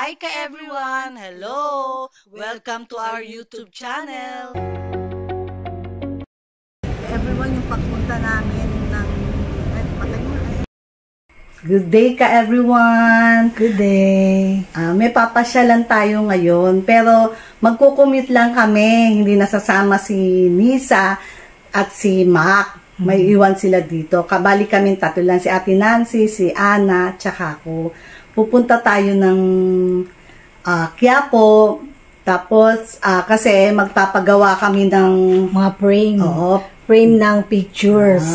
Hi ka-everyone! Hello! Welcome to our YouTube channel! Everyone, yung pagpunta namin ng... Good day ka-everyone! Good day! May papasyalan tayo ngayon, pero magkukumute lang kami. Hindi nasasama si Nisa at si Mac. May iwan sila dito. Kabali kami tatlo lang, si Ate Nancy, si Ana, tsaka ako. Pupunta tayo ng Quiapo. Tapos, kasi magpapagawa kami ng mga frame. Oo. Frame ng pictures.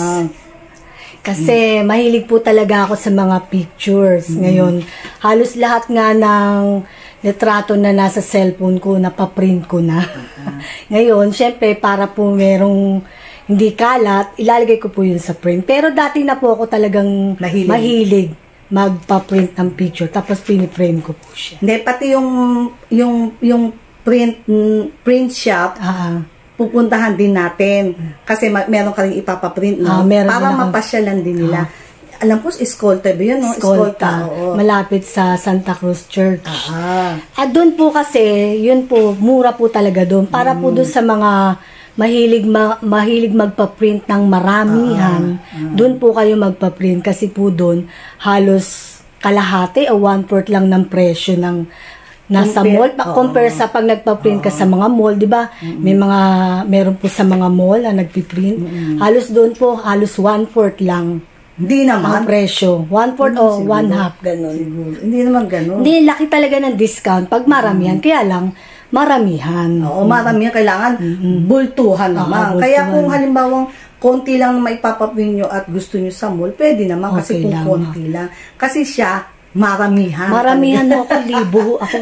Kasi mahilig po talaga ako sa mga pictures. Ngayon, halos lahat nga ng litrato na nasa cellphone ko, napaprint ko na. Ngayon, syempre, para po merong hindi kalat, ilalagay ko po yun sa frame. Pero dati na po ako talagang mahilig magpa-print ng picture. Tapos piniframe ko po siya. Hindi, pati yung print shop, pupuntahan din natin. Kasi meron ka rin ipapaprint, no? Para mapasyalan din nila. Alam ko, Escolta ba yun, no? Escolta. Malapit sa Santa Cruz Church. At doon po kasi, yun po, mura po talaga doon. Para po doon sa mga mahilig magpa-print ng maramihan, doon po kayo magpa-print kasi po doon halos kalahati o 1/4 lang ng presyo ng nasa mall. Compare sa pag nagpa-print ka sa mga mall, di ba? Meron po sa mga mall na nagpi-print. Halos doon po, halos 1/4 lang. Hindi naman. Ang presyo. 1/4 o 1/2, ganun. Siguro. Hindi naman ganun. Hindi, laki talaga ng discount pag maramihan. Kaya lang, maramihan. Oo, maramihan. Kailangan bultuhan naman. Kaya kung halimbawang konti lang na maipapaprint nyo at gusto nyo sa mall, pwede naman kasi kung konti lang. Kasi siya, maramihan. Maramihan ako, libo ako.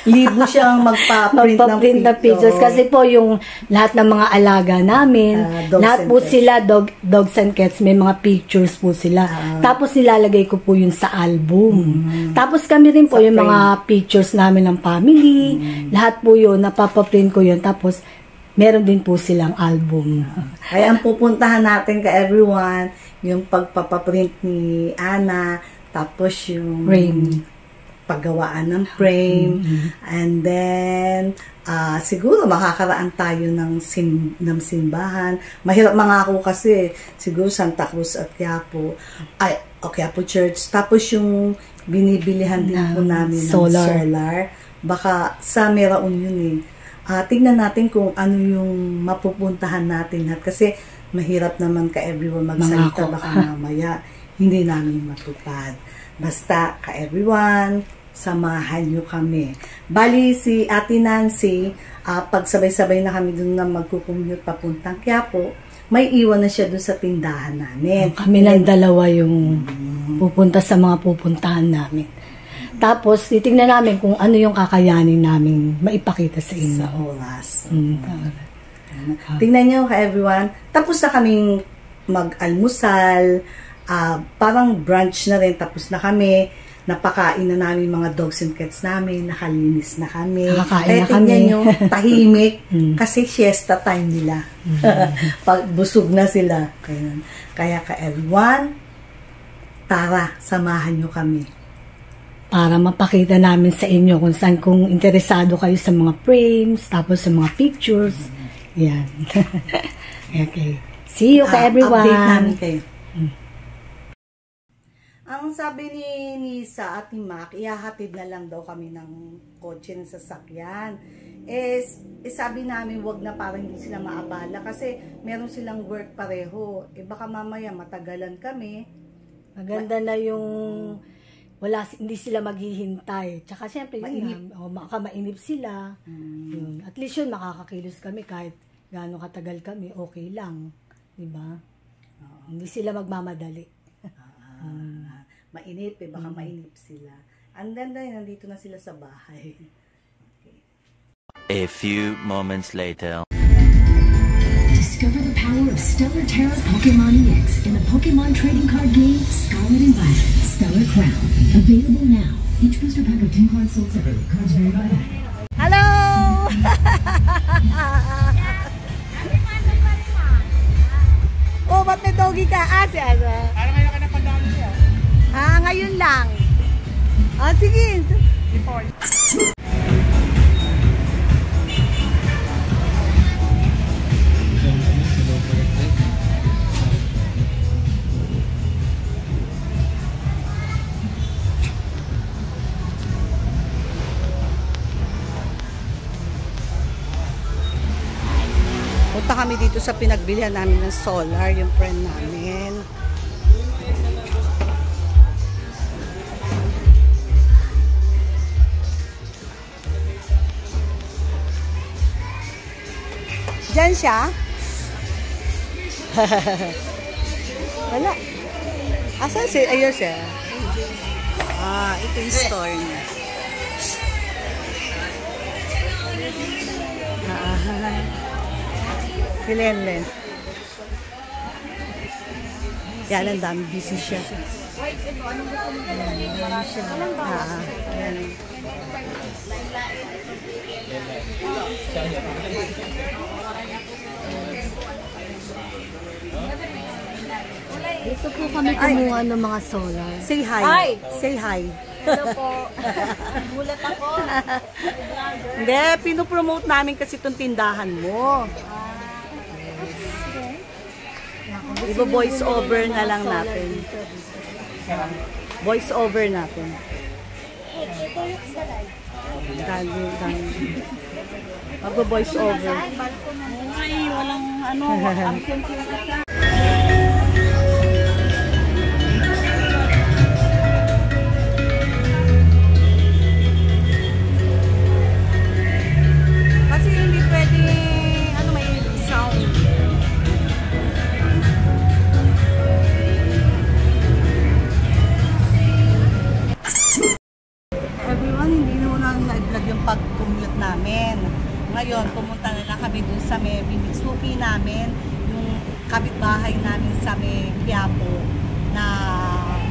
Libo siyang magpa-print ng pictures. Kasi po yung lahat ng mga alaga namin, lahat po sila, dogs and cats, may mga pictures po sila. Tapos nilalagay ko po yun sa album. Tapos kami rin po yung mga pictures namin ng family, lahat po yun, napapaprint ko yun. Tapos meron din po silang album. Kaya ang pupuntahan natin ka everyone, yung pagpapaprint ni Ana, tapos yung paggawaan ng frame, and then siguro makakaraan tayo ng simbahan. Mahirap mangako kasi siguro Santa Cruz at Quiapo, Quiapo Church. Tapos yung binibilihan din po namin ng solar. Baka sa Meraon yun eh. Tignan natin kung ano yung mapupuntahan natin. Kasi mahirap naman ka everyone magsalita, baka mamaya hindi namin matupad. Basta, ka-everyone, samahan nyo kami. Bali, si Ate Nancy, pagsabay-sabay na kami dun na magkukumute papuntang Quiapo, may iwan na siya dun sa tindahan namin. Kami lang dalawa yung pupunta sa mga pupuntahan namin. Tapos, titignan namin kung ano yung kakayanin namin maipakita sa inyo. Sa oras. Tingnan nyo, ka-everyone. Tapos na kaming mag-almusal, parang brunch na rin, tapos na kami, napakain na namin mga dogs and cats namin, nakalinis na kami. Kaya tingnan nyo, tahimik, kasi siesta time nila. Pag busog na sila. Kaya ka-everyone, tara, samahan nyo kami. Para mapakita namin sa inyo kung interesado kayo sa mga frames, tapos sa mga pictures. Yan. Okay. See you ka-everyone. Update namin kayo. Ang sabi ni Nisa at ni Mac, ihahatid na lang daw kami ng kotse ng sasakyan. Sabi namin, wag na, parang hindi sila maabala kasi meron silang work pareho. Baka mamaya matagalan kami. Maganda na yung hindi sila maghihintay. Tsaka syempre, mainip sila. Yun. At least yun, makakakilos kami kahit gaano katagal kami, okay lang. Diba? Hindi sila magmamadali. Mainip baka mainip sila. And then, nandito na sila sa bahay. A few moments later. Discover the power of Stellar Terra Pokemon EX in the Pokemon trading card game Scarlet and Violet Stellar Crown. Available now. Each booster pack of 10 cards sold separately. Cards vary by bag. Hello! Oh, ba't may doggy ka? Si Asa. Parang ngayon ka na pandami niya. Ngayon lang. Sige. Punta kami dito sa pinagbilihan namin ng solar, yung friend namin. Diyan siya? Wala. Asan si? Ayun siya. Ah, ito yung store niya. Si Lenlen. Yan, ang dami. Busy siya. Yan. Dito po kami kumuha ng mga solar. Say hi. Hi! Say hi. Hello po. Gulat ako. Hindi, pinopromote namin kasi itong tindahan mo. Diba voice over na lang natin. Voice over natin. Dali. Mag-voice over. Ay, walang ano, absent yung isa. Kasi hindi pwede, ano, may sound. Everyone, hindi na na-vlog yung pag-commute namin. Ngayon, pumunta na lang kami dun sa may binigsuki namin, yung kapitbahay namin sa may Quiapo na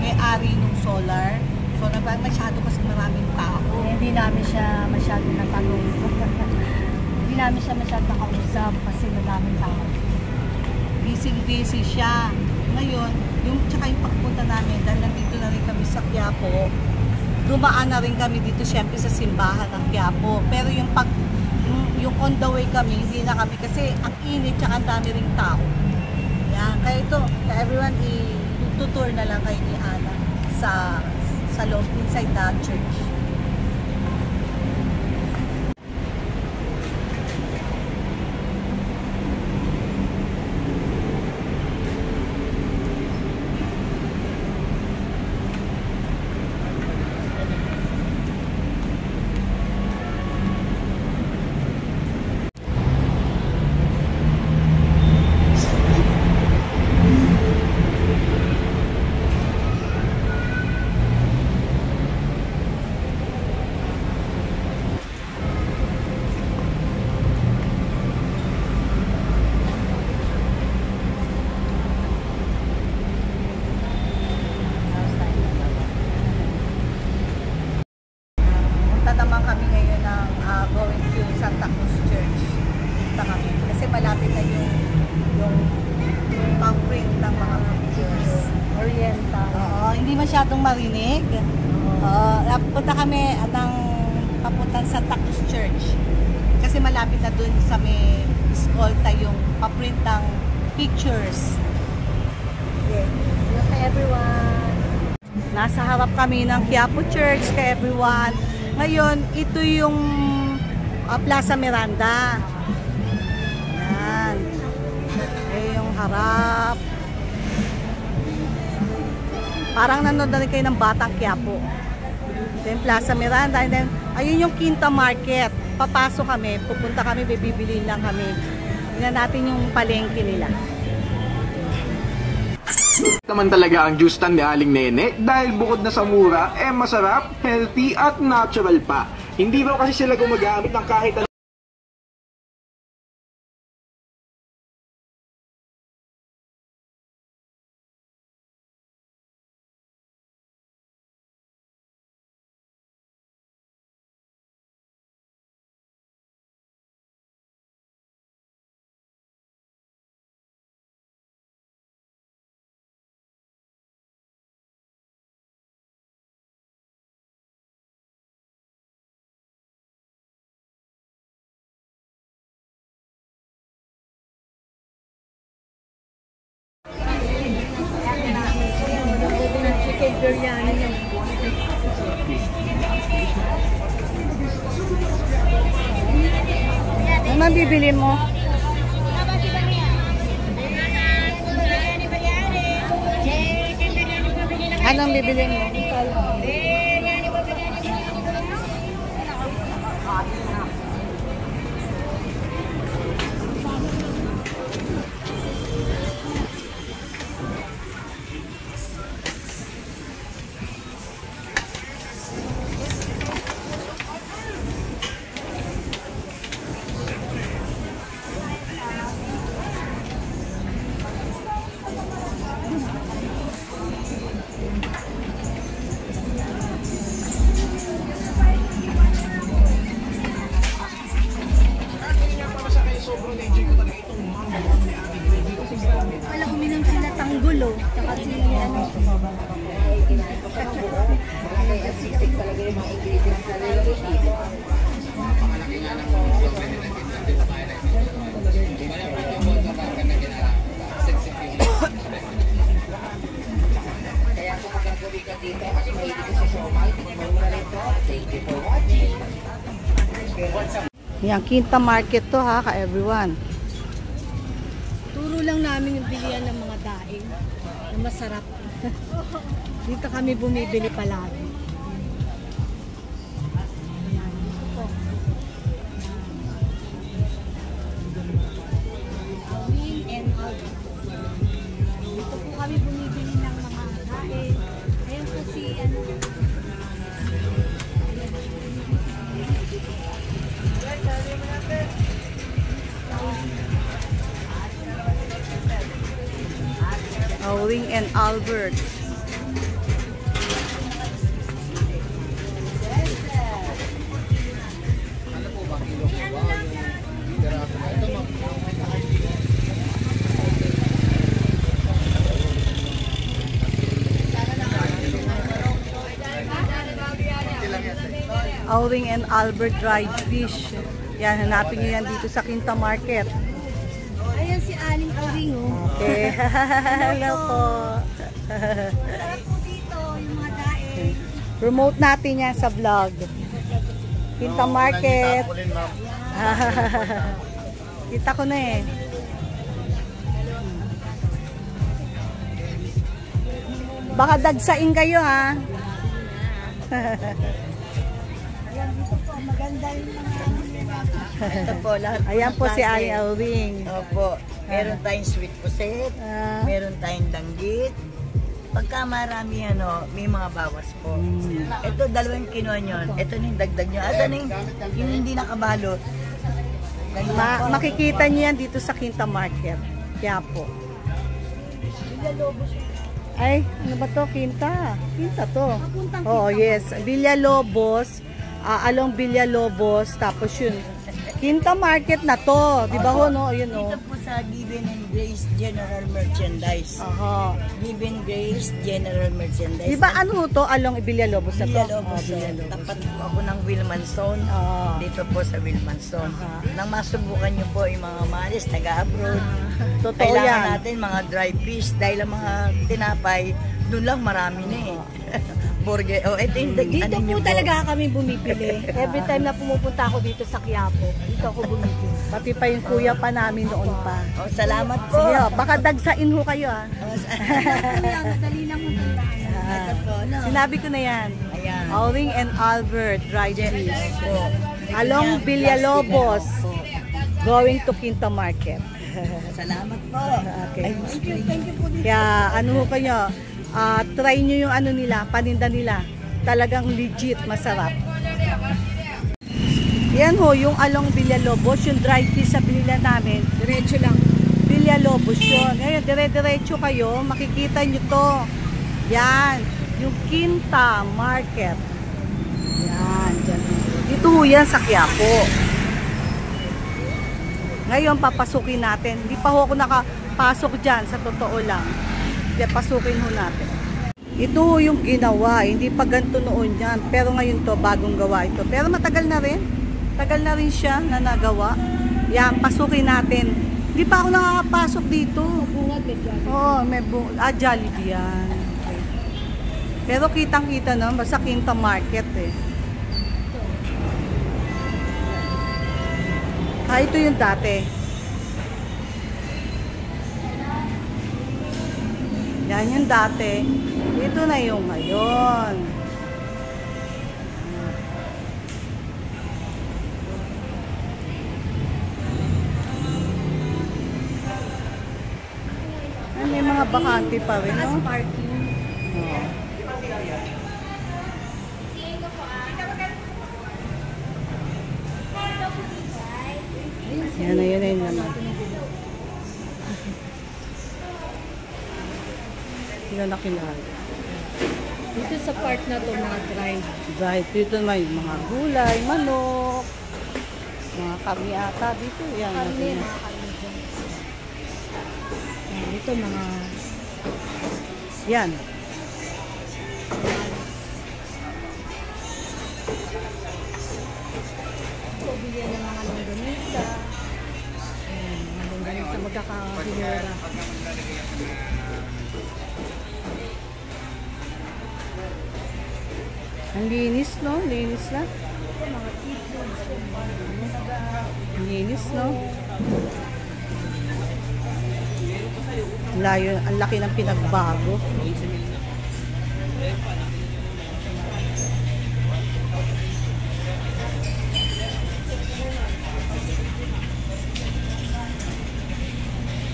may-ari ng solar. So, masyado kasi maraming tao. Hindi namin siya masyado natanong. Hindi namin siya masyado nakausap kasi madaming tao. Busy siya. Ngayon, tsaka yung pagpunta namin, dahil nandito na rin kami sa Quiapo, dumaan na rin kami dito syempre sa simbahan ng Quiapo. Pero yung on the way kami, hindi na kami kasi ang init tsaka ang dami ring tao. Yan. Kaya ito, everyone, i-tutour na lang kayo ni Ana sa loob, inside the church. Naman kami ngayon ng going to Santa Cruz Church. Punta kami. Kasi malapit na yung pang-print ng mga pictures. Oriental. Oo, hindi masyadong marinig. Punta kami ng papuntang Santa Cruz Church. Kasi malapit na dun sa may eskolta yung pa-print ng pictures. Okay. Hello kay everyone. Nasa harap kami ng Quiapo Church kay everyone. Ngayon, ito yung Plaza Miranda. Yan. Yung harap. Parang nanood na rin kayo ng Batang Quiapo. Then Plaza Miranda. And then, ayun yung Quinta Market. Papasok kami, pupunta kami, bibili lang kami. Tingnan natin yung palengke nila. Naman talaga ang juice stand ni Aling Nene dahil bukod na sa mura, masarap, healthy at natural pa. Hindi raw kasi sila gumagamit ng kahit may biryani yan. Ano bibili mo? Anong bibili mo? Wala uminom sila tanggulo. Tsaka si ano. Yan, Quinta Market to ha, ka-everyone. Turo lang namin yung bilihan ng mga daing na masarap. Dito kami bumibili palagi. Dito po kami bumibili ng mga daing. Ayan po si ano. Owing and Albert. Owing and Albert dried fish. Yan, hanapin nyo yan dito sa Quinta Market. Ayan si Aling Auring, oh. Okay. Hello po. Sarap po dito, yung mga daing. Promote natin yan sa vlog. Quinta Market. Kita ko na eh. Baka dagsain kayo ha. Ayan, dito po, maganda yung mga Ito po, lahat po Ayan ng po si klase. Ari Alving. Opo. Meron tayong sweet puset, Ah. meron tayong danggit. Pagka marami may mga bawas po. Ito, dalawang kinuha nyo. Ito na yung dagdag nyo. Ito na yung hindi nakabalot. Ganyan po. Makikita niyo yan dito sa Quinta Market. Kaya po. Ay, ano ba to? Quinta. Quinta to. Oo, yes. Villalobos. Along Villalobos. Tapos yun. Quinta Market na to. Di ba ho, no? Yun, no? Dito po sa Given and Grace General Merchandise. Aha. Given Grace General Merchandise. Di ba ano to? Along Villalobos na to? Villalobos. Tapat po ako ng Wilmanson. Ah. Dito po sa Wilmanson. Nang masubukan nyo po yung mga malis, taga-abroad. Totoo Kailangan yan. natin mga dry fish dahil ang mga tinapay, doon lang marami na eh. Burger. Oh, ito yung Dito ano nyo po talaga kami bumibili. Every time na pumupunta ako dito sa Quiapo, dito ako bumibili. Pati pa yung kuya pa namin noon pa. Oh, salamat po. Sige, baka dagsain ho kayo ah. Madali lang mo tandaan. Ito po, no? Sinabi ko na yan. Ayan. Owing and Albert dried fish. Po. Along Villalobos. Going to Quinta Market. Salamat po. Okay. Ay, Thank you po dito. Kaya ano ho kayo, try nyo yung ano nila, paninda nila. Talagang legit, masarap. Yan ho, yung along Villalobos, yung dried fish sa binila namin. Diretso lang. Villalobos yun. Ngayon, dire-diretso kayo, makikita nyo to. Yan, yung Quinta Market. Yan, dyan. Dito ho yan sa Quiapo. Ngayon, papasukin natin. Hindi pa ho ako nakapasok dyan, sa totoo lang. Kaya pasukin ho natin. Ito ho yung ginawa. Hindi pa ganito noon yan. Pero ngayon to, bagong gawa ito. Pero matagal na rin. Tagal na rin siya na nagawa. Yan, pasukin natin. Hindi pa ako nakakapasok dito. Bungad, medyo. Oo, may Jollibee yan. Okay. Pero kitang-kita no, basta Quinta Market eh. Ito yung dati. Yan yung dati. Ito na yung ngayon. May mga bakante pa rin, no? Parking. Oo. Yan na yun naman. Hindi na kilala. Dito sa part na to, mga drive. Dahil dito may mga gulay, manok, mga kami ata dito. Yan. Karne, mga karne dyan. Dito mga... Yan. So, bigyan ng mga longganisa. Mga longganisa magkakahinera. Ang linis, no? Linis na. Ang linis, no? Layo, ang laki ng pinagbago.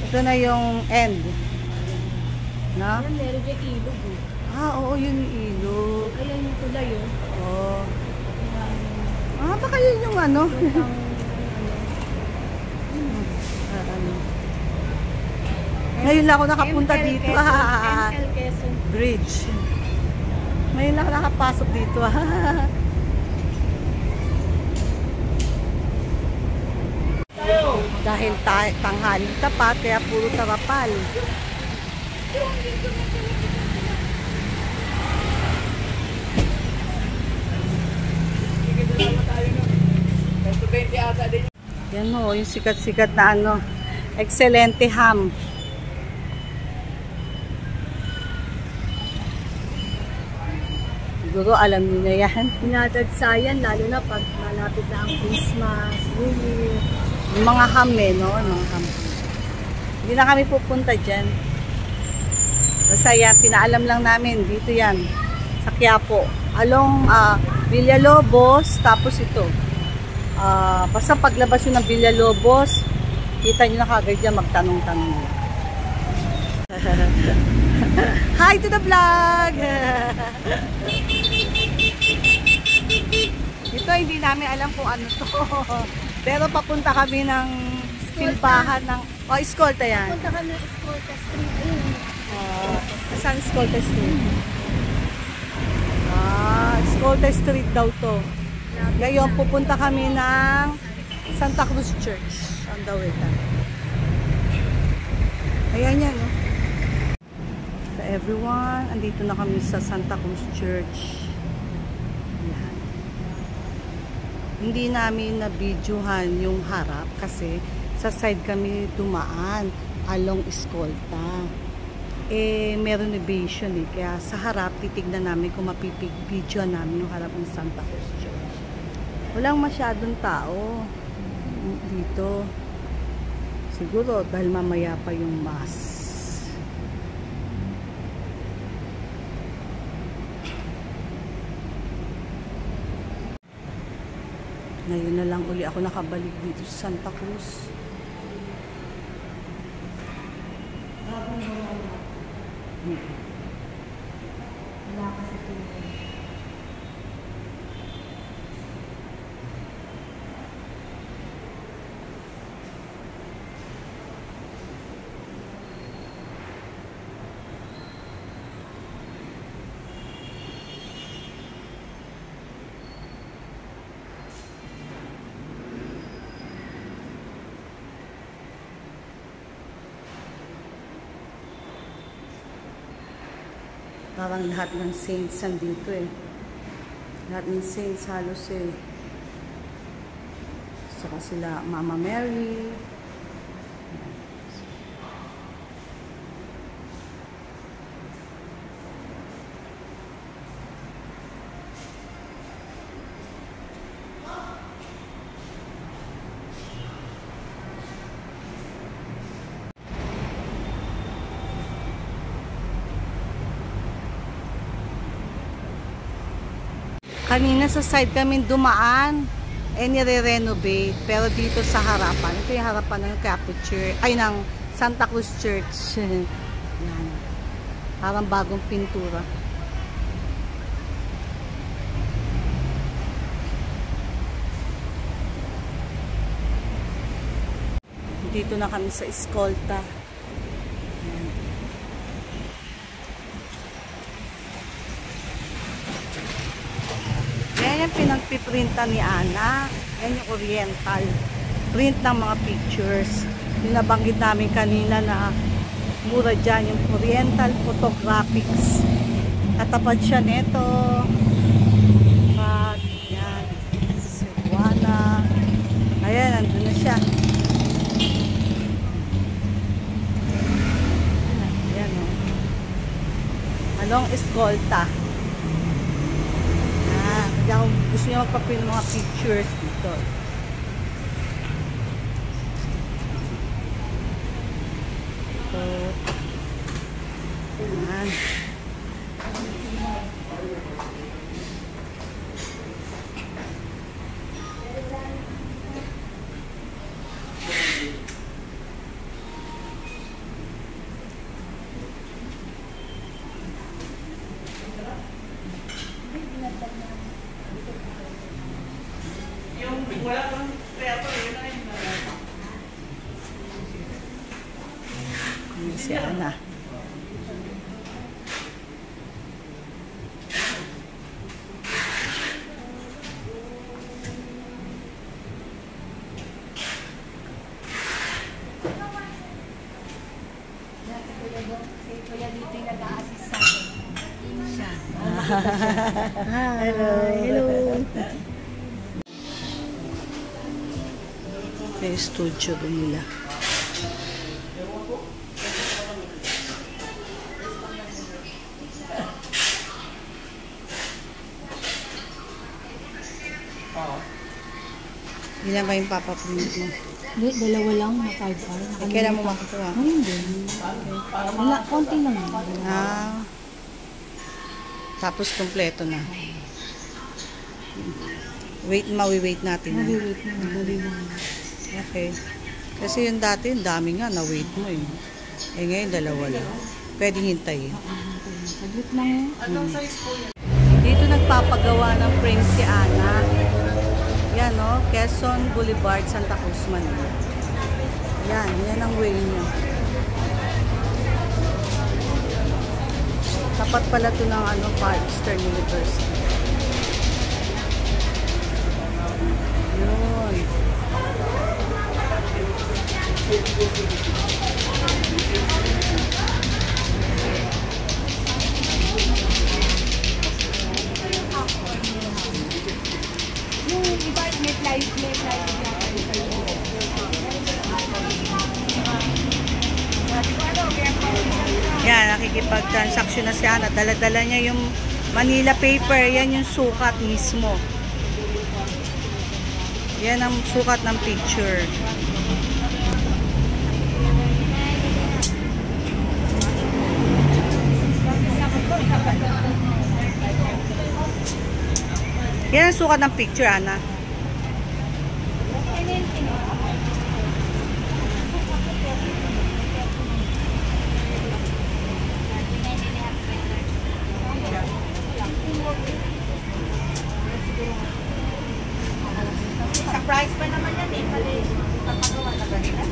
Ito na yung end. No? Meron dyan ilog. Oo, yun yung ilog. Ayan yung tulay yun. Oo. Baka yun yung ano? Ngayon lang ako nakapunta dito. ML Quezon. Bridge. Ngayon lang ako nakapasok dito. Dahil tanghaling tapat, kaya puro tarapal. Yan mo, yung sikat-sikat na ano, Excelente Ham. Siguro alam niyo na yan. Pinadagsayan, lalo na pag malapit na ang Christmas, New Year. Yung mga ham eh, no? Mga ham. Hindi na kami pupunta dyan. Basta yan, pinaalam lang namin. Dito yan. Sa Quiapo. Along Villalobos, tapos ito. Basta paglabas yun ng Villalobos, kita nyo na kagad dyan, magtanong-tanong. Hi to the vlog! Ito hindi namin alam kung ano to. Pero papunta kami ng simbahan ng... Escolta yan. Punta kami ng Escolta Street. Ayun. Saan Escolta Street? Escolta Street daw to. Ngayon, pupunta kami ng Santa Cruz Church. On the way ta. Ayan yan, no? So everyone, andito na kami sa Santa Cruz Church. Ayan. Hindi namin na-videohan yung harap kasi sa side kami dumaan along Escolta. Meron renovation eh. Kaya sa harap, titignan namin kung mapipig-video namin yung harap ng Santa Cruz Church. Walang masyadong tao dito. Siguro dahil mamaya pa yung mass. Ngayon na lang uli ako nakabalik dito sa Santa Cruz. Wala kasi tulay. Parang lahat ng saints andito eh. Lahat ng saints halos eh. Saka sila Mama Mary. Kanina sa side kami dumaan, nire-renovate. Pero dito sa harapan, ito yung harapan ng Catholic Church, ay ng Santa Cruz Church. Yan. Parang bagong pintura. Dito na kami sa Escolta. Yan yung pinagpiprinta ni Ana. Yan yung oriental. Print ng mga pictures. Yung nabanggit namin kanina na mura dyan yung oriental photographics. Katapat siya neto. At yan. Cebuana. Ayan, nandun na siya. Ayan o. Along Escolta. Kaya kung gusto niya magpapin mga pictures dito. Ito. Ayan. Ayan si Ana. Kuya dito yung nag-a-assist sa akin. Siya. Hello. Hello. May studio doon nila. Ilan ba yung papaprint mo? Hindi, dalawa lang na 5R. Kailan mo makukuha? Hindi. Wala, konti lang. Ah. Tapos kompleto na. Wait, mawi-wait natin. Nag-wait na, madali lang. Okay. Kasi yung dati, yung dami nga na-wait mo eh. Eh ngayon, dalawa lang. Pwede hintayin. Saglit lang eh. Dito nagpapagawa ng frame si Ana. Yan no, Quezon Boulevard, Santa Cruz, Manila. Yan ang way niya. Tapat pala to ng Far Eastern University. Yun. Yung iba, may live. Yan, nakikipag-transaction na siya. Dala-dala niya yung Manila paper. Yan yung sukat mismo. Yan ang sukat ng picture. Yan ang sukat ng picture, Ana. Surprise pa naman yan eh. Pali, papagawa na ba nila?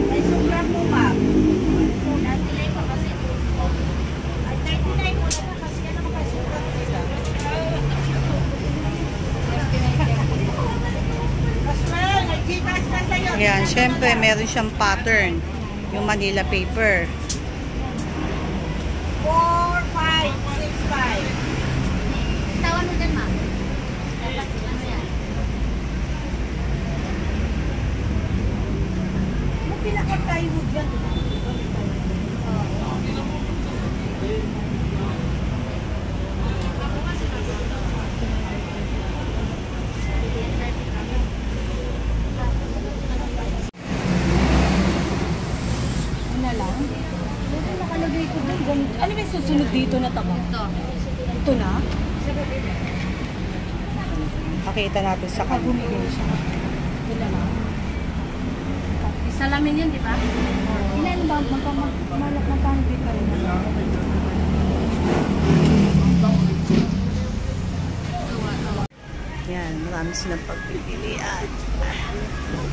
Ay, sobra po ma. Natilay pa kasi. Ay, 99 mo na kasi yan naman kasi sobra po sila. Yan, syempre meron siyang pattern. Yung Manila paper. 4, 5, 6, 5. Tawan mo dyan, ma'am. Dapat ano yan? Ano pinaka-tayo mo dyan? Ano lang? Ito nakalagay ko doon. Ano ba yung susunod dito na taba? Ito. Ito na? Pakita natin sa kanya. Salamin yun, di ba? Ilan ba? Magkano dito rin? Yan, marami silang pagpipilian.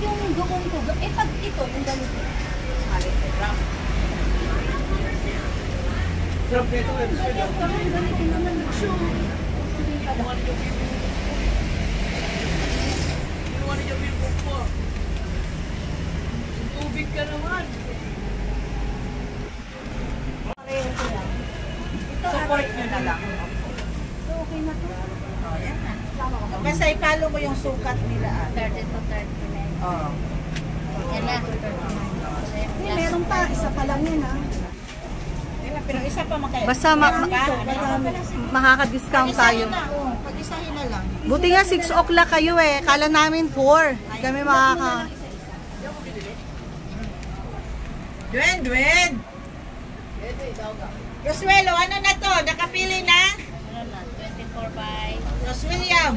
Yung gawin ko, pag ito, yung ganito. Tubig ka naman. Support nyo na lang. Okay na to. Basta ipalo mo yung sukat nila. 30 to 39. Oo. Yan na. Meron pa, isa pa lang yan ha. Pero isa pa makaya. Basta makaka-discount tayo. Pag-isahin na lang. Buti nga 6 o'clock kayo eh. Kala namin 4. Kami makaka... Dwen! Roswello, ano na to? Nakapili na? 24 by... Roswilliam.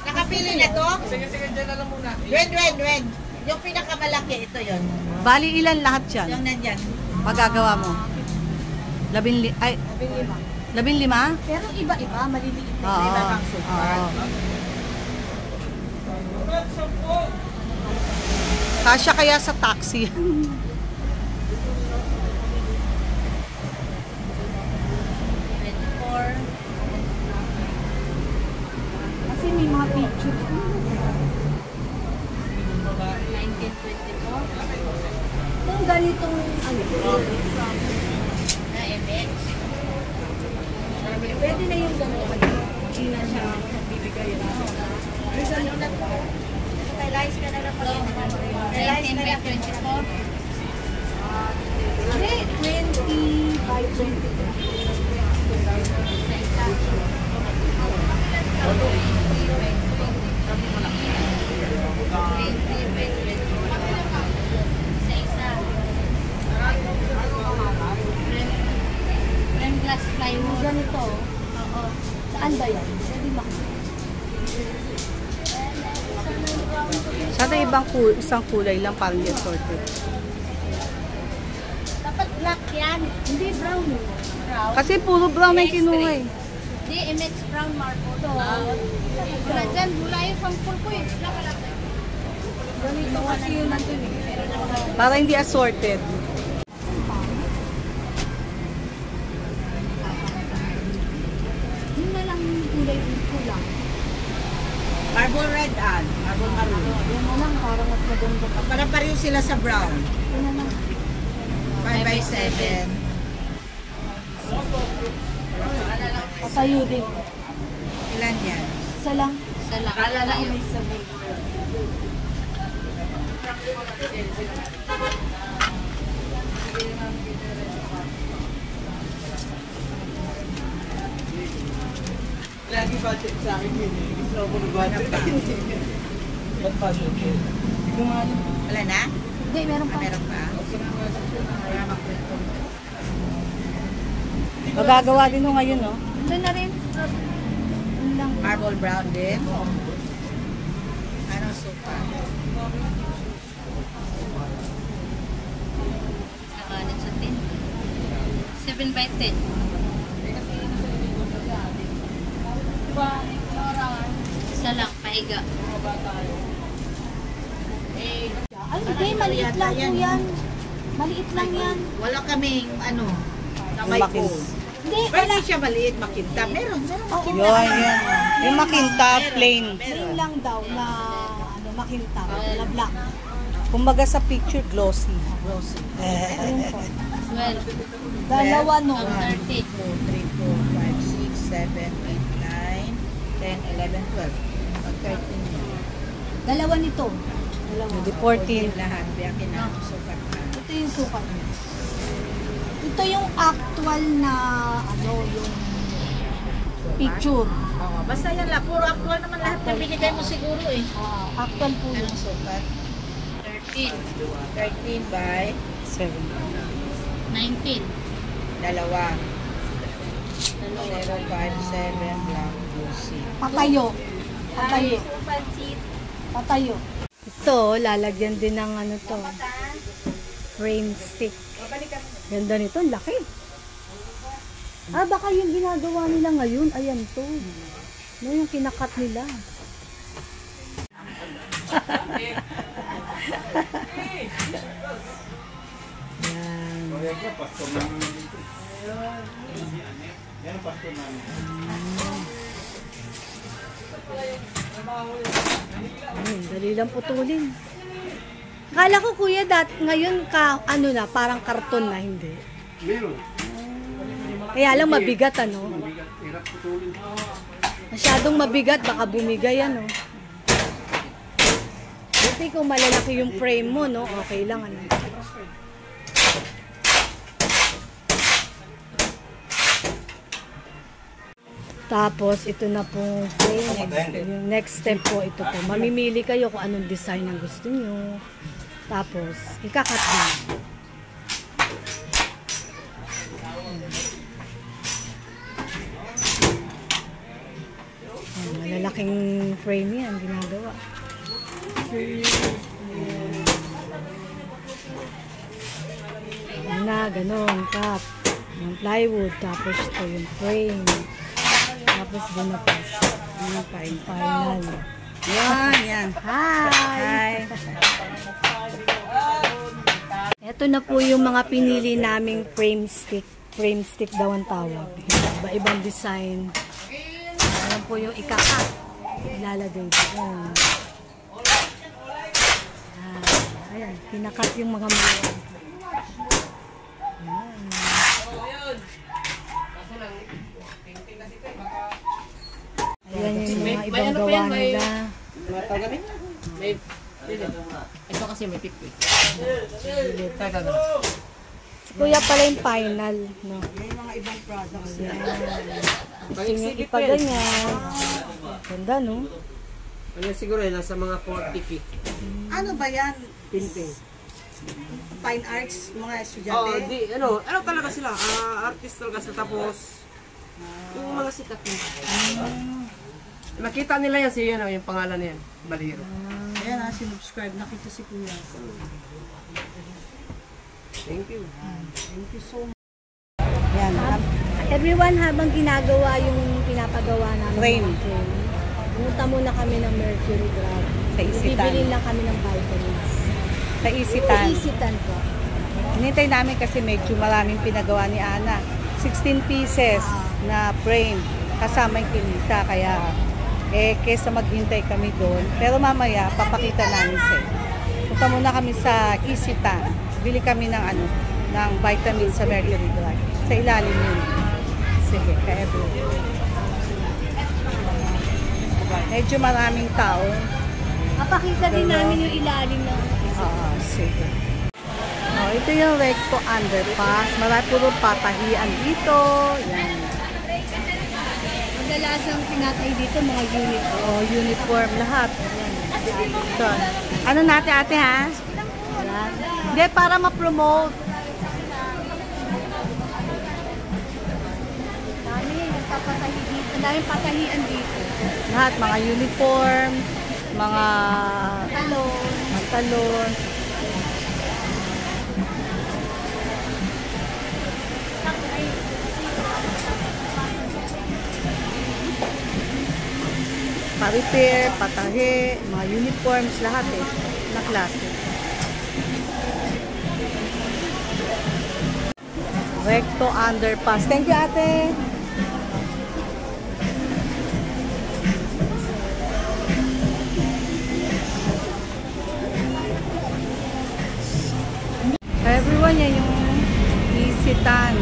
Nakapili na to? Sige, dyan na lang muna. Dwen. Yung pinakamalaki, ito yon. Bali ilan lahat yan? Yung nandyan. Magagawa mo? 15? Pero iba-iba, maliliit na. Oo. Ibang sukat. Kasya kaya sa taxi. 24. Kasi may mga pictures. 1924. Kung ganitong ano, na MX. Pwede na yung gano'n. Hindi na siya bibigay na. Ano na to? Stylize ka na lang pag 19 by 24. Hindi, 20 by 20. Frame glass plywood. Ganito. Oo. Saan ba yan? Pwede makita. Sana isang kulay lang parang assorted. Dapat black yan. Hindi brown. Brown? Kasi puro brown ang kinuha eh. Hindi, MX brown marble. Wala dyan. Wala yung sampul ko eh. Ganito kasi yun nandun eh. Para hindi assorted. Yun na lang yung kulay kulang. Marble red and marble maroon. Yun na lang, parang mas maganda pa. Para pareho sila sa brown. Yun na lang. 5x7. Pasayo din. Ilan yan? Isa lang. Isa lang. Kala lang yung may sabi. Lagi budget sa akin yun eh. Gusto ko mag-budget. Ba't budget yun? Wala na? Hindi, meron pa. Meron pa? Magagawa din mo ngayon, no? Ito na rin. Yun lang. Marble brown din. Anong suka? Nakalit sa 10. 7 by 10. Isa lang, pahiga. Ay, hindi, maliit lang po yan. Maliit lang yan. Wala kaming ano, kamay ko. Hindi, Pero hindi siya maliit, makinta. Meron makinta. Yun. Yung makinta, plain. plain lang daw na ano, makinta, na black. Kumbaga sa picture, glossy. Ayun po. 12. Dalawa no. 1, 2, 3, 4, 5, 6, 7, 8, 9, 10, 11, 12. Pag 13 yun. Dalawa nito. Dalawa. Hindi 14. Lahat, biyakin na ang sukat na. Ito yung sukat niya. Ito yung actual na ano, yung picture. Oo, basta yan lang. Puro actual naman lahat na binigay mo siguro eh. Actual po yun. Anong sukat? 13. 13 by 7. 19. dalawa. 057 Black Lucy. Patayo. Patayo. Patayo. Ito, lalagyan din ng ano to. Frame stick. Ganda nito, ang laki. Baka yung ginagawa nila ngayon, ayan to. No, yung kinakat nila. Dali lang putulin. Kala ko kuya ngayon ano na, parang karton na, hindi. Kaya lang mabigat ano. Masyadong mabigat, baka bumigay ano. Buti kung malalaki yung frame mo, no? Okay lang ano. Tapos, ito na pong frame. Yung next step po, ito po. Mamimili kayo kung anong design ang gusto nyo. Tapos, ikakat din. Malalaking frame yan, ginagawa. Yan na, ganun, cut. Yung plywood, tapos ito yung frame. Tapos doon na po siya. Yung final. Yan. Hi! Ito na po yung mga pinili naming frame stick. Frame stick daw ang tawag. Iba-ibang design. Ayan po yung ikakat. Ilalagay doon. Ayan, kinakat yung mga mga. Ayan yung mga ibang gawa nila. Ito kasi may tip. Si Kuya pala yung final, no? Yung mga ibang products. Gusto nyo ipaganyan. Ganda, no? Ano siguro yun, nasa mga 40 feet. Ano ba yan? Painting. Fine arts, mga estudyante? Oh, ano talaga sila? Artist talaga sila. Tapos, yung mga sikat nila. Makita nila yan si yung pangalan niyan, Baliro. Ayan ha, sinubscribe. Nakita si Kuya. Thank you. Thank you so much. Yan. Everyone, habang ginagawa yung pinapagawa namin Frame. ng frame, pumunta muna kami ng Mercury Drug. Sa Isitan. Bibili lang kami ng vitamins. Sa Isitan. Isitan po. Hinintay namin kasi medyo maraming pinagawa ni Ana. 16 pieces na frame. Kasama yung kilisa. Kaya, kesa maghintay kami doon. Pero mamaya, papakita namin sa'yo. Punta muna kami sa Isitan. Bili kami ng ng vitamin sa Mercury Drug. Sa ilalim yun. Sige, ka-every. Medyo maraming tao. Papakita din namin yung ilalim ng Sige. Ito yung Recto Underpass. Marami puro patahian dito. Yan. Madalasang pinatay dito mga uniform. Uniform lahat. Ito. Ano natin ate ha? Hindi, para ma-promote. Daming patahian dito. Lahat, mga uniform, mga talon. Pa-repair, patahe, mga uniforms, lahat na klase. Recto Underpass. Thank you, ate. Everyone, yan yung Isitan.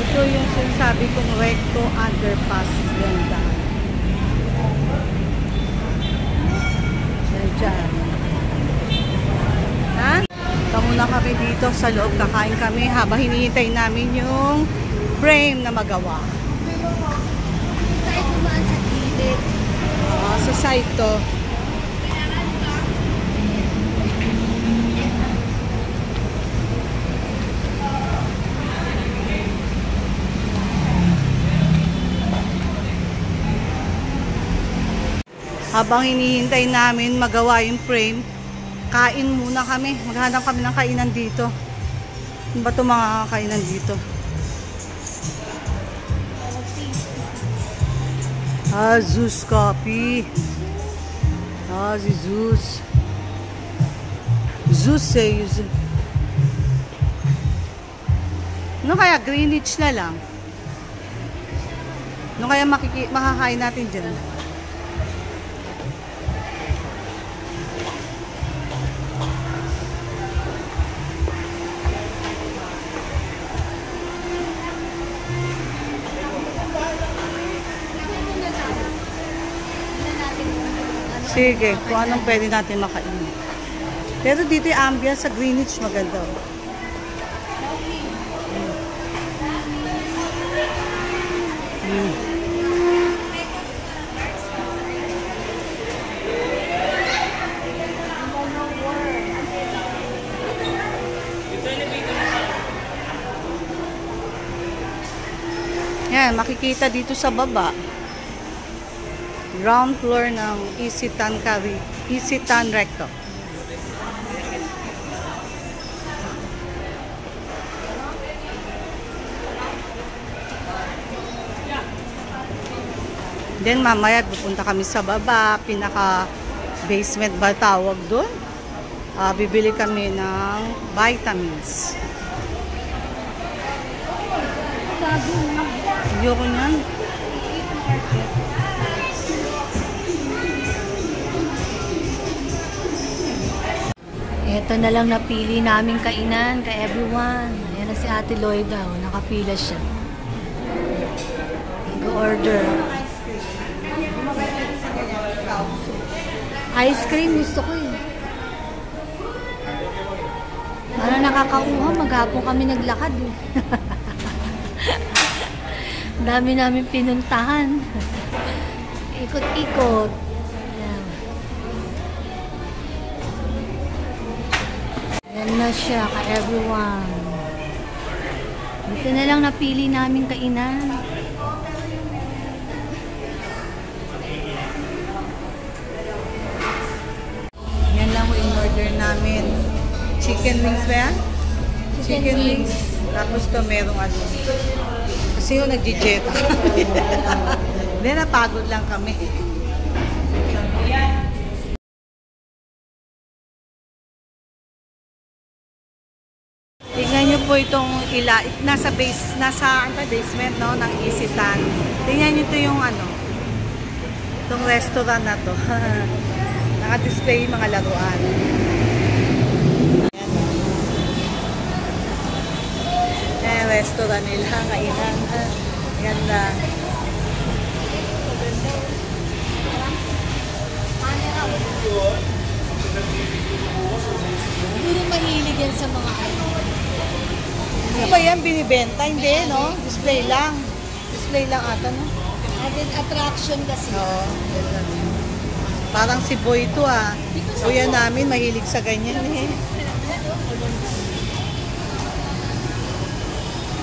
Ito yung sinasabi kong Recto Underpass. Yan dyan. Yan dyan. Ha? Muna kami dito sa loob. Kakain kami habang hinihintay namin yung frame na magawa. Kahit kumaan sa gilid. Sa side to. Habang hinihintay namin magawa yung frame, kain muna kami. Maghanap kami ng kainan dito. Ano ba ito mga kainan dito? Zeus Coffee. Si Zeus. Zeus says. Ano kaya? Greenwich na lang. Ano kaya makakain natin dyan? Sige, kung anong pwede natin makain. Pero dito yung ambience sa Greenwich maganda. Yan, makikita dito sa baba. Ground floor ng Isitan Recto. Then mamaya pupunta kami sa baba, pinaka basement ba tawag doon. Bibili kami ng vitamins. Ayoko niyan. Ito na lang napili namin kainan kay everyone. Ayan na si Ate Lloyda. Nakapila siya. Order. Ice cream gusto ko eh. Para nakakauha, maghapon kami naglakad eh. Dami namin pinuntahan. Ikot-ikot. Yan na siya ka everyone. Dito na lang napili namin kainan. Yan lang yung order namin. Chicken wings ba yan? Chicken wings. Tapos to merong ano. Kasi yung nag-jet. Hindi, napagod lang kami. Tingnan nyo po itong nasa basement no, ng Isitan. Tingnan nyo ito yung ano, itong restaurant na to. Naka-display yung mga laruan. Ayan, restaurant nila, kainan. Ganda. Siguro mahilig yan sa mga Ano ba yan? Binibenta? Hindi, no? Display lang. Display lang ata, no? added attraction kasi. Oo. Parang si Boy to ah. Kuya namin mahilig sa ganyan eh.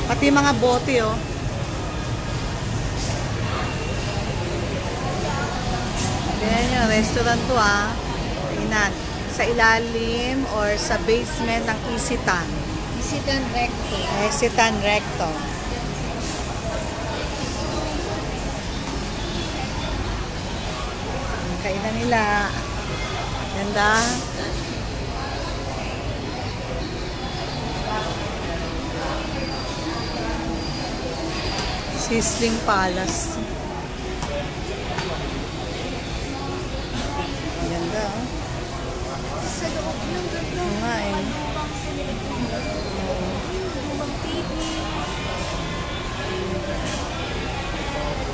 Pati mga bote oh. Ayan nyo, restaurant to ah. Tingnan. Sa ilalim or sa basement ng Isitan. Isitan Recto. Isitan Recto. Ang kainan nila. Ganda. Sizzling Palace. Ganda oh. Sa loob yung ganda. Oo nga eh.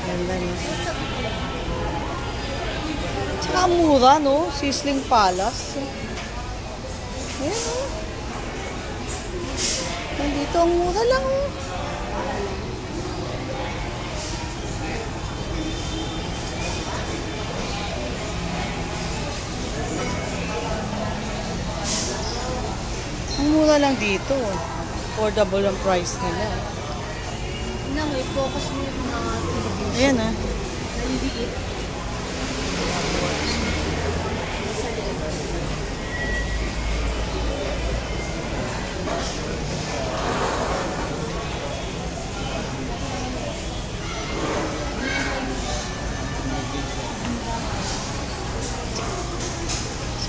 Ganda niya. Tsaka mura, no? Sizzling Palace. Ayan, oh. Nandito ang mura lang, oh. Ang mura lang dito. Affordable ang price nila. Na may focus mo yung mga television. Ayan, ah. Naliit.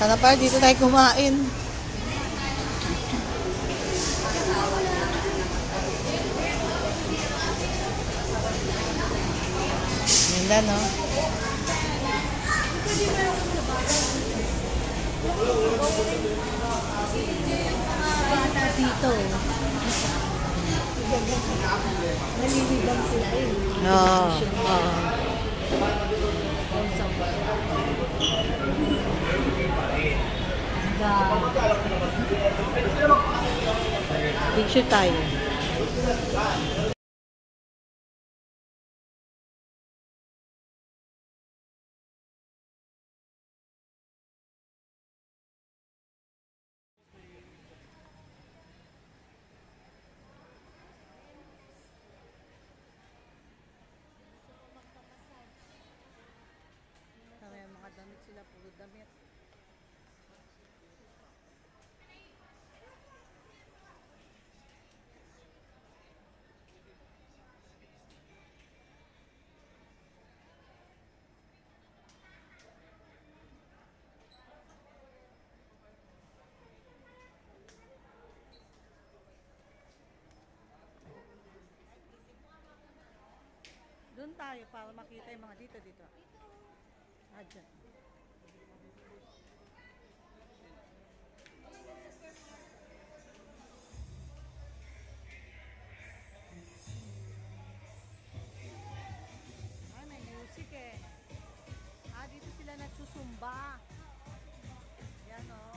Sana pa dito tayo kumain. Ganda, no? Dito. Nalilibang sila eh. Oo. Picture tayo. May mga damit sila, puro damit. Doon tayo para makita yung mga dito. Dyan. Ay, may music eh. Dito sila nagsusumba. Yan o.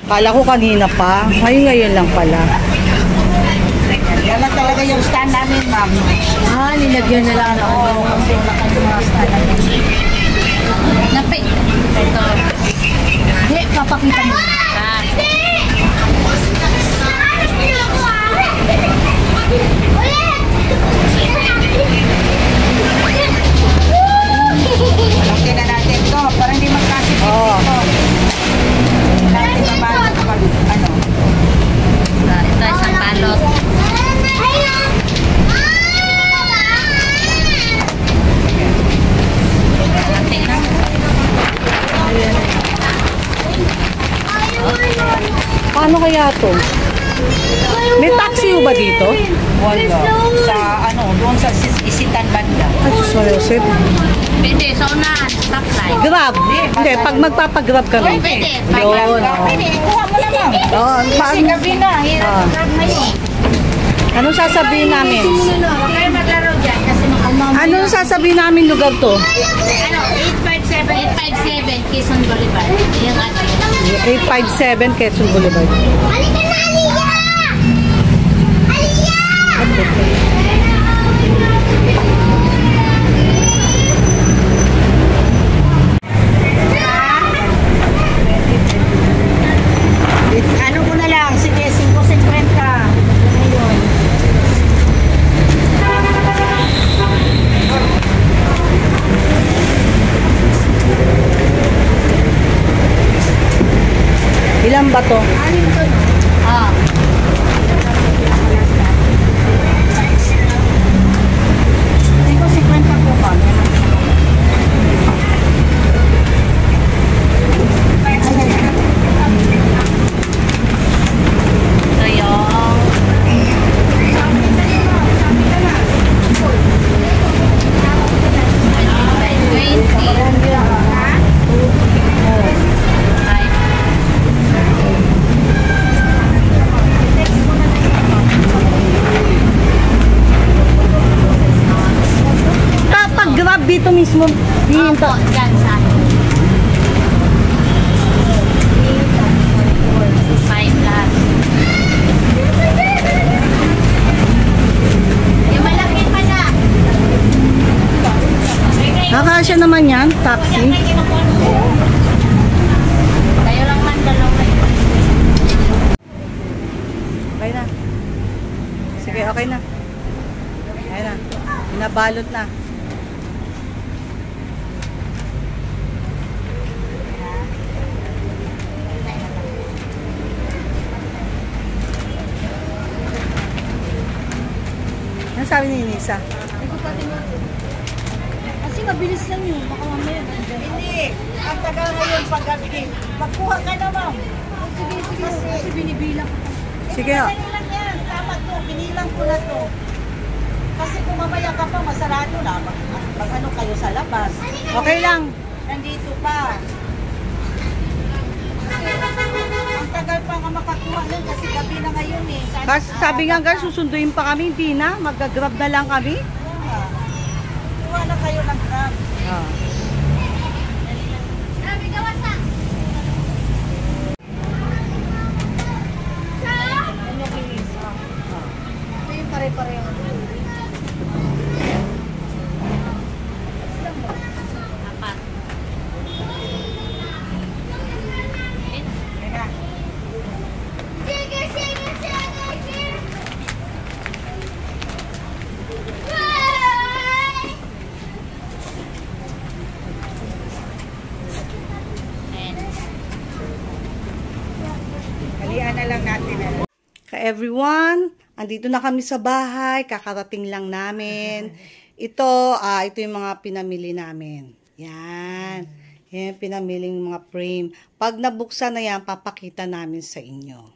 Kala ko kanina pa. Ngayon lang pala. Yan lang talaga yung stand namin, ma'am. Nilagyan na lang ako. Napi. Ito. Hindi, papakita mo. Ano kaya to? May taxi ba dito? Wala. Sa doon sa Isitan banda. Ay, Joseph. Pwede, sa unahan, stop line. Grab. Hindi, pag magpapagrab kami. Pwede. Yun. Pwede, kuha mo naman. Kasi gabi na, hirap grab ngayon. Anong sasabihin namin? Huwag kayo maglaro dyan kasi makamamaya. Anong sasabihin namin lugar to? 857 Quezon Boulevard. Yung address. 857 Quezon Boulevard. Halika na, Aliyah! Ano mo na lang, sige, 5.50. Ayun. Ilan ba to? Ah. Grab dito mismo. Opo, dyan sa akin. 5 lahat. Yung malaki pa na. Nakasya naman yan, taxi. Kayo lang man, dalawa. Okay na. Sige, okay na. Ayan na. Pinabalot na. Ano sabi ni Nisa? Kasi mabilis lang yun. Baka mamaya. Hindi. Ang tagal ngayon paggabi. Magkuha ka na, ma'am. Sige. Kasi binibilang ko. Sige ho. Ano lang yan. Tama to. Binilang ko na to. Kasi kung mamaya ka pa, masarado na. Pag ano kayo sa labas. Okay lang. Nandito pa. Ang tagal pa nga makakuha lang kasi gabi na ngayon eh. Kasi sabi nga guys, susunduin pa kami. Hindi na. Mag-grab na lang kami. Kuha na kayo ng grab. Ah. Grabe ka, wasa. Ito yung pare-pareho. Apat. Kalian na lang natin. Ka-everyone, andito na kami sa bahay. Kakarating lang namin. Ito yung mga pinamili namin. Yan. Yan yung pinamiling mga frame. Pag nabuksan na yan, papakita namin sa inyo.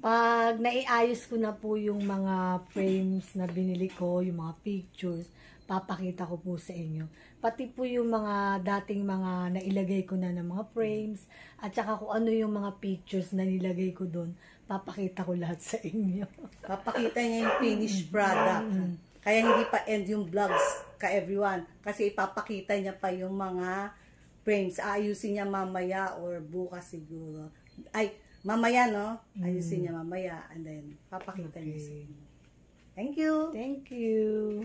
Pag naiayos ko na po yung mga frames na binili ko, yung mga pictures, papakita ko po sa inyo. Pati po yung mga dating mga nailagay ko na ng mga frames, at saka kung ano yung mga pictures na nilagay ko doon, papakita ko lahat sa inyo. Papakita niya yung finished product. Kaya hindi pa end yung vlogs ka-everyone. Kasi ipapakita niya pa yung mga frames. Ayusin niya mamaya or bukas siguro. Ay, mamaya, no? Ayusin niya mamaya. And then, papakita niya sa inyo. Thank you! Thank you!